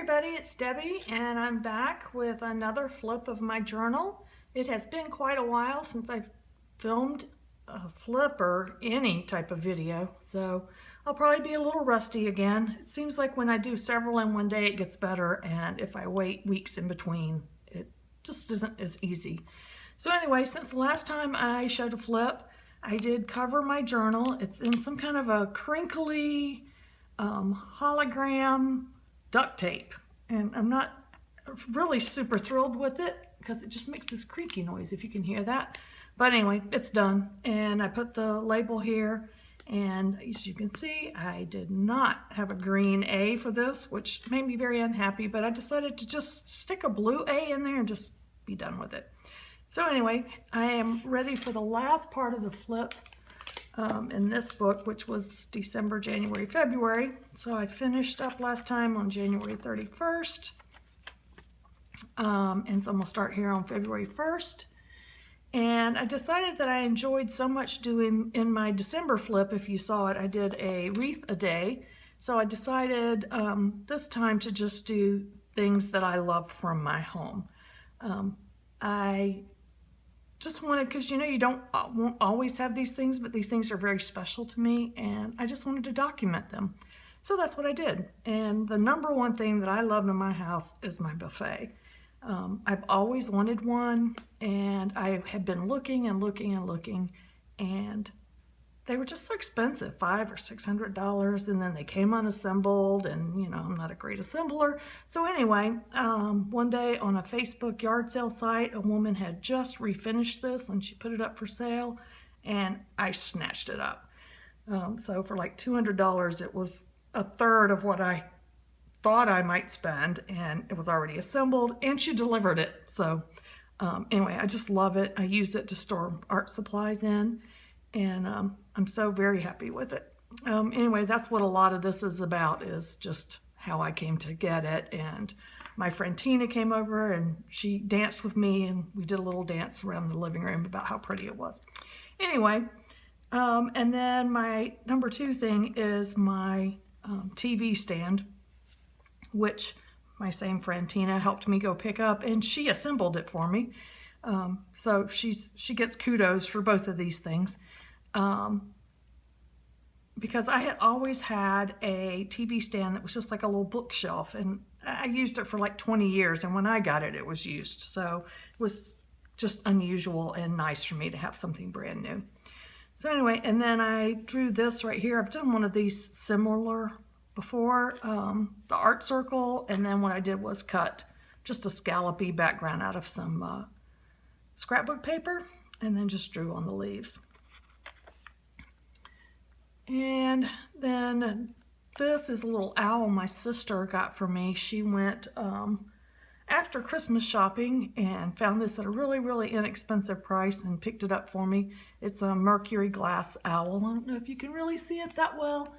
everybody, it's Debbie and I'm back with another flip of my journal. It has been quite a while since I've filmed a flip or any type of video, so I'll probably be a little rusty again. It seems like when I do several in one day it gets better, and if I wait weeks in between it just isn't as easy. So anyway, since the last time I showed a flip, I did cover my journal. It's in some kind of a crinkly hologram duct tape, and I'm not really super thrilled with it because it just makes this creaky noise, if you can hear that. But anyway, it's done, and I put the label here, and as you can see, I did not have a green A for this, which made me very unhappy, but I decided to just stick a blue A in there and just be done with it. So anyway, I am ready for the last part of the flip in this book, which was December, January, February. So I finished up last time on January 31st. And so I'm gonna start here on February 1st. And I decided that I enjoyed so much doing in my December flip, if you saw it, I did a wreath a day. So I decided this time to just do things that I love from my home. I just wanted, because you won't always have these things, but these things are very special to me, and I just wanted to document them. So that's what I did. And the number one thing that I love in my house is my buffet. I've always wanted one, and I had been looking and looking and looking, and they were just so expensive, $500 or $600, and then they came unassembled, and I'm not a great assembler. So anyway, one day on a Facebook yard sale site, a woman had just refinished this, and she put it up for sale, and I snatched it up. So for like $200, it was a third of what I thought I might spend, and it was already assembled, and she delivered it. So anyway, I just love it. I use it to store art supplies in, and I'm so very happy with it. Anyway, that's what a lot of this is about, is just how I came to get it. And my friend Tina came over and she danced with me, and we did a little dance around the living room about how pretty it was. Anyway, and then my number two thing is my TV stand, which my same friend Tina helped me go pick up, and she assembled it for me. So she gets kudos for both of these things. Because I had always had a TV stand that was just like a little bookshelf, and I used it for like 20 years, and when I got it, it was used. So it was just unusual and nice for me to have something brand new. So anyway, and then I drew this right here. I've done one of these similar before, the art circle, and then what I did was cut just a scallopy background out of some scrapbook paper, and then just drew on the leaves. And then this is a little owl my sister got for me. She went after Christmas shopping and found this at a really, really inexpensive price and picked it up for me. It's a mercury glass owl. I don't know if you can really see it that well.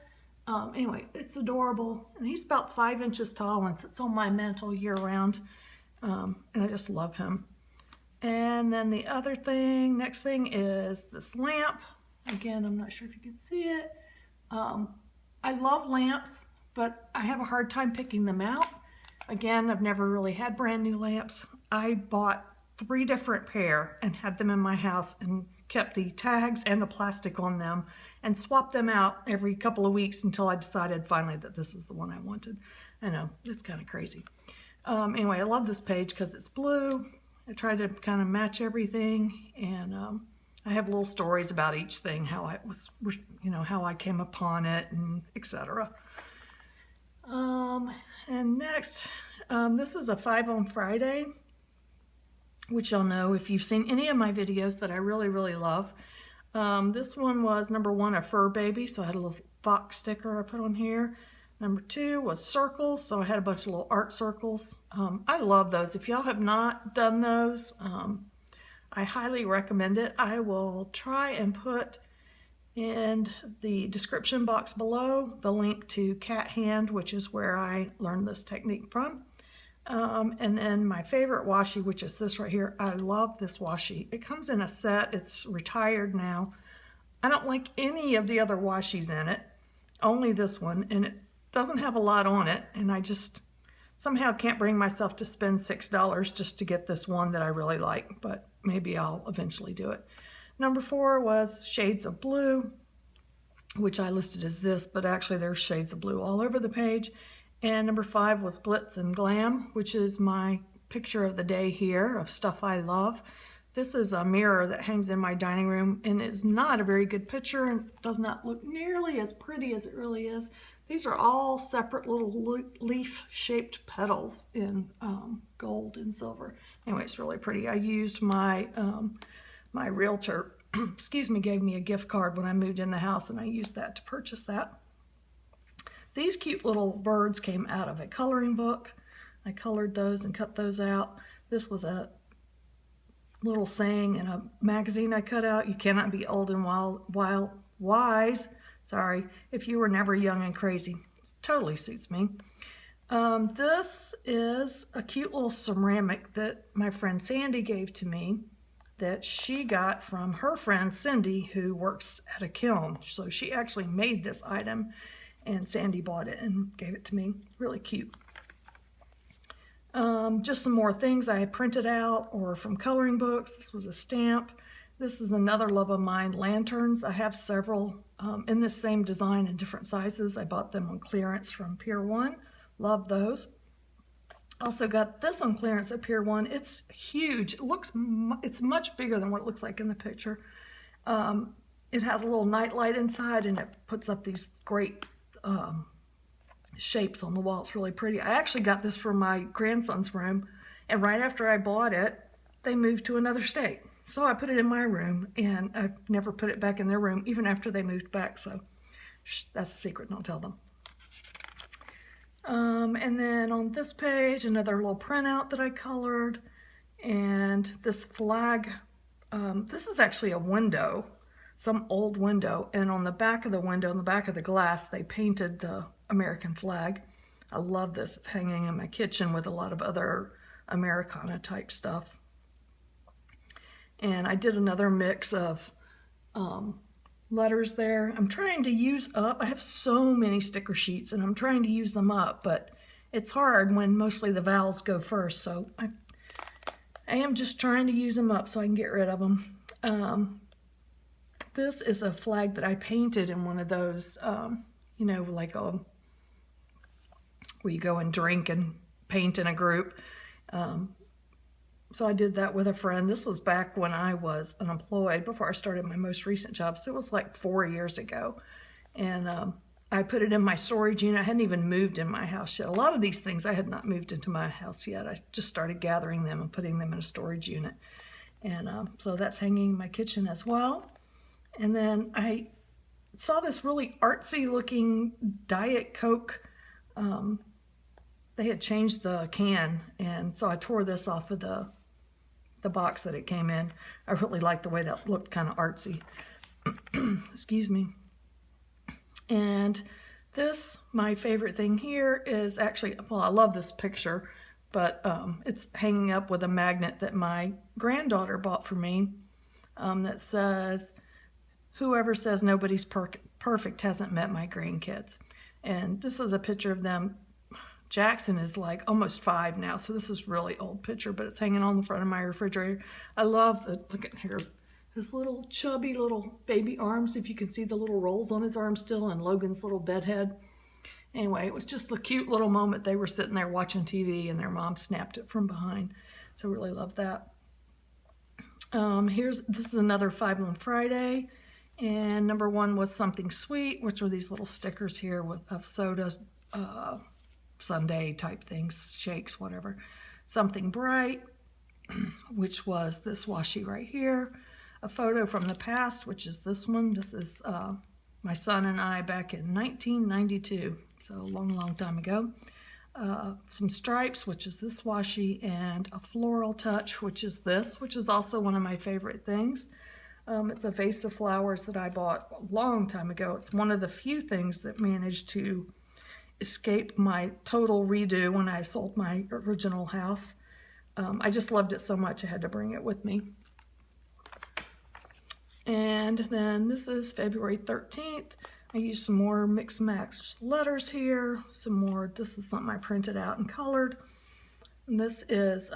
Anyway, it's adorable, and he's about 5 inches tall and sits on my mantle year round, and I just love him. And then the other thing, next thing, is this lamp. Again, I'm not sure if you can see it. I love lamps, but I have a hard time picking them out. Again, I've never really had brand new lamps. I bought 3 different pair and had them in my house and kept the tags and the plastic on them and swapped them out every couple of weeks until I decided finally that this is the one I wanted. I know, it's kind of crazy. Anyway, I love this page because it's blue. I tried to kind of match everything, and I have little stories about each thing, how I was, how I came upon it, and etc. And next, this is a 5 on Friday, which you'll know if you've seen any of my videos that I really, really love. This one was number 1, a fur baby, so I had a little fox sticker I put on here. Number 2 was circles, so I had a bunch of little art circles. I love those. If y'all have not done those, I highly recommend it. I will try and put in the description box below the link to Cat Hand, which is where I learned this technique from. And then my favorite washi, which is this right here. I love this washi. It comes in a set. It's retired now. I don't like any of the other washis in it, only this one, and it doesn't have a lot on it, and I just somehow can't bring myself to spend $6 just to get this one that I really like, but maybe I'll eventually do it. Number 4 was shades of blue, which I listed as this, but actually there's shades of blue all over the page. And number 5 was glitz and glam, which is my picture of the day here of stuff I love. This is a mirror that hangs in my dining room and is not a very good picture and does not look nearly as pretty as it really is. These are all separate little leaf-shaped petals in gold and silver. Anyway, it's really pretty. I used my my realtor, excuse me, gave me a gift card when I moved in the house, and I used that to purchase that. These cute little birds came out of a coloring book. I colored those and cut those out. This was a little saying in a magazine I cut out: you cannot be old and wise, sorry, if you were never young and crazy. It totally suits me. This is a cute little ceramic that my friend Sandy gave to me that she got from her friend Cindy, who works at a kiln. So she actually made this item and Sandy bought it and gave it to me. Really cute. Just some more things I had printed out or from coloring books. This was a stamp. This is another love of mine, lanterns. I have several in this same design in different sizes. I bought them on clearance from Pier 1. Love those. Also got this on clearance at Pier 1. It's huge. It's much bigger than what it looks like in the picture. It has a little night light inside and it puts up these great shapes on the wall. It's really pretty. I actually got this from my grandson's room, and right after I bought it, they moved to another state. So I put it in my room, and I never put it back in their room, even after they moved back. So that's a secret, don't tell them. And then on this page, another little printout that I colored, and this flag. This is actually a window, some old window, and on the back of the window, on the back of the glass, they painted the American flag. I love this. It's hanging in my kitchen with a lot of other Americana type stuff. And I did another mix of letters there. I'm trying to use up, I have so many sticker sheets and I'm trying to use them up, but it's hard when mostly the vowels go first. So I am just trying to use them up so I can get rid of them. This is a flag that I painted in one of those, you know, like where you go and drink and paint in a group. So I did that with a friend. This was back when I was unemployed, before I started my most recent job. So it was like 4 years ago. And I put it in my storage unit. I hadn't even moved in my house yet. A lot of these things I had not moved into my house yet. I just started gathering them and putting them in a storage unit. And so that's hanging in my kitchen as well. And then I saw this really artsy looking Diet Coke. They had changed the can, and so I tore this off of the box that it came in. I really liked the way that looked, kind of artsy. Excuse me. And this, my favorite thing here is actually, well, I love this picture, but it's hanging up with a magnet that my granddaughter bought for me that says, "Whoever says nobody's perfect hasn't met my grandkids." And this is a picture of them. Jackson is like almost 5 now, so this is really old picture, but it's hanging on the front of my refrigerator. I love the, look at here's his little chubby little baby arms, if you can see the little rolls on his arm still, and Logan's little bed head. Anyway, it was just a cute little moment. They were sitting there watching TV and their mom snapped it from behind. So really love that. This is another 5 on Friday. And number 1 was something sweet, which were these little stickers here of soda, sundae type things, shakes, whatever. Something bright, which was this washi right here. A photo from the past, which is this one. This is my son and I back in 1992, so a long, long time ago. Some stripes, which is this washi, and a floral touch, which is this, which is also one of my favorite things. It's a vase of flowers that I bought a long time ago. It's one of the few things that managed to escape my total redo when I sold my original house. I just loved it so much I had to bring it with me. And then this is February 13th. I used some more mix match letters here, some more, this is something I printed out and colored. And this is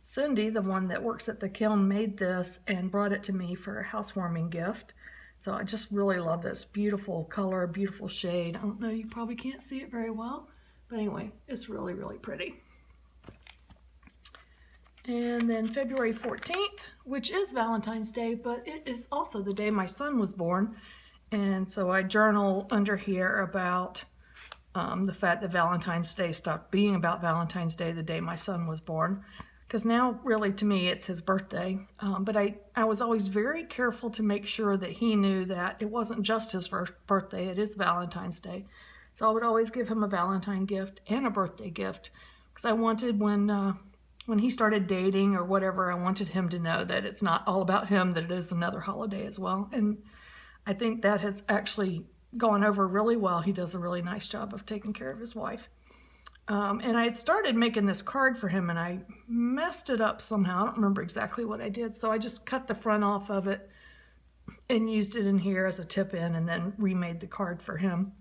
Cindy, the one that works at the kiln, made this and brought it to me for a housewarming gift. So I just really love this beautiful color, beautiful shade. I don't know, you probably can't see it very well, but anyway, it's really, really pretty. And then February 14th, which is Valentine's Day, but it is also the day my son was born. And so I journal under here about the fact that Valentine's Day stopped being about Valentine's Day the day my son was born. Because now, really, to me, it's his birthday. But I was always very careful to make sure that he knew that it wasn't just his first birthday, it is Valentine's Day. So I would always give him a Valentine gift and a birthday gift. Because I wanted when he started dating or whatever, I wanted him to know that it's not all about him, that it is another holiday as well. And I think that has actually gone over really well. He does a really nice job of taking care of his wife. And I had started making this card for him and I messed it up somehow. I don't remember exactly what I did. So I just cut the front off of it and used it in here as a tip in and then remade the card for him.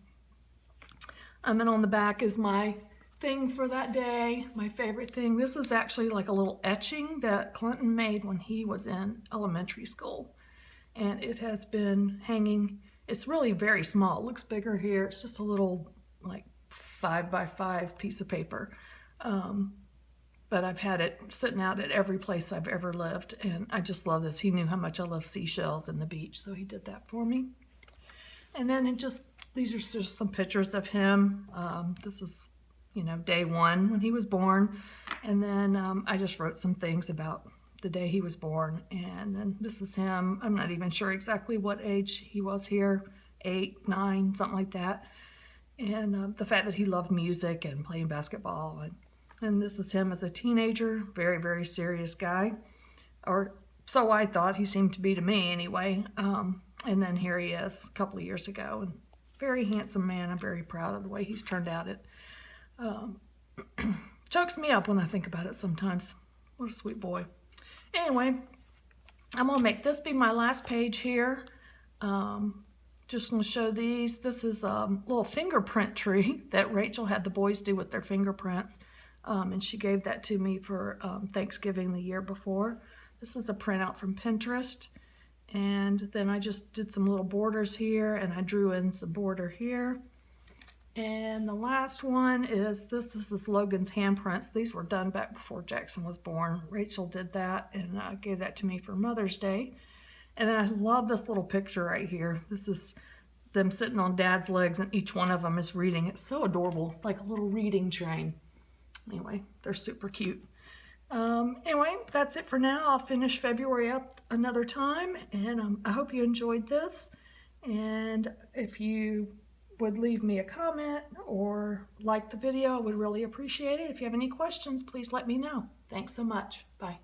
And on the back is my thing for that day, my favorite thing. This is actually like a little etching that Clinton made when he was in elementary school. And it has been hanging. It's really very small. It looks bigger here. It's just a little like 5x5 piece of paper. But I've had it sitting out at every place I've ever lived. And I just love this. He knew how much I love seashells and the beach, so he did that for me. And then these are just some pictures of him. This is, day one when he was born. And then I just wrote some things about the day he was born. And then this is him. I'm not even sure exactly what age he was here, 8, 9, something like that. And the fact that he loved music and playing basketball. And this is him as a teenager, very, very serious guy. Or so I thought he seemed to be to me anyway. And then here he is a couple of years ago. And very handsome man. I'm very proud of the way he's turned out. It chokes me up when I think about it sometimes. What a sweet boy. Anyway, I'm going to make this be my last page here. Just going to show these. This is a little fingerprint tree that Rachel had the boys do with their fingerprints. And she gave that to me for Thanksgiving the year before. This is a printout from Pinterest. And then I just did some little borders here and I drew in some border here. And the last one is this. This is Logan's handprints. These were done back before Jackson was born. Rachel did that and gave that to me for Mother's Day. And then I love this little picture right here. This is them sitting on Dad's legs and each one of them is reading. It's so adorable. It's like a little reading train. Anyway, they're super cute. Anyway, that's it for now. I'll finish February up another time. And I hope you enjoyed this. And if you would leave me a comment or like the video, I would really appreciate it. If you have any questions, please let me know. Thanks so much. Bye.